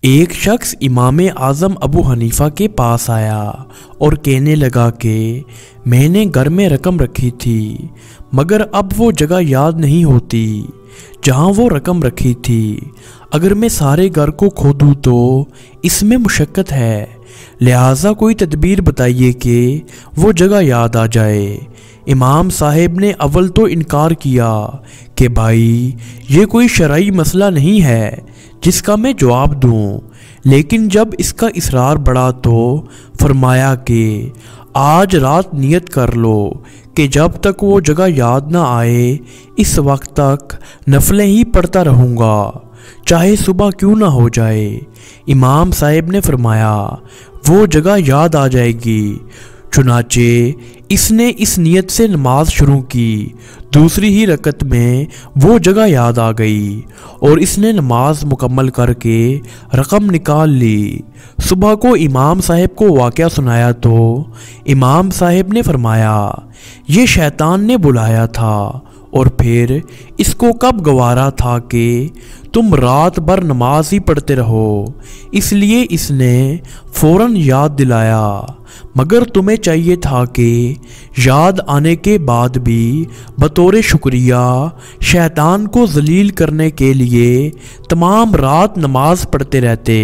एक शख्स इमाम आज़म अबू हनीफ़ा के पास आया और कहने लगा कि मैंने घर में रकम रखी थी, मगर अब वो जगह याद नहीं होती जहाँ वो रकम रखी थी। अगर मैं सारे घर को खोदूँ तो इसमें मुशक्क़त है, लिहाजा कोई तदबीर बताइए कि वो जगह याद आ जाए। इमाम साहब ने अव्वल तो इनकार किया कि भाई ये कोई शरई मसला नहीं है जिसका मैं जवाब दूं, लेकिन जब इसका इसरार बढ़ा तो फरमाया कि आज रात नियत कर लो कि जब तक वो जगह याद ना आए इस वक्त तक नफलें ही पढ़ता रहूँगा, चाहे सुबह क्यों ना हो जाए। इमाम साहब ने फरमाया वो जगह याद आ जाएगी। चुनाचे इसने इस नियत से नमाज शुरू की। दूसरी ही रकत में वो जगह याद आ गई और इसने नमाज मुकम्मल करके रकम निकाल ली। सुबह को इमाम साहब को वाक़या सुनाया तो इमाम साहब ने फरमाया ये शैतान ने बुलाया था और फिर इसको कब गवारा था कि तुम रात भर नमाज ही पढ़ते रहो, इसलिए इसने फ़ौरन याद दिलाया। मगर तुम्हें चाहिए था कि याद आने के बाद भी बतौर शुक्रिया शैतान को जलील करने के लिए तमाम रात नमाज पढ़ते रहते।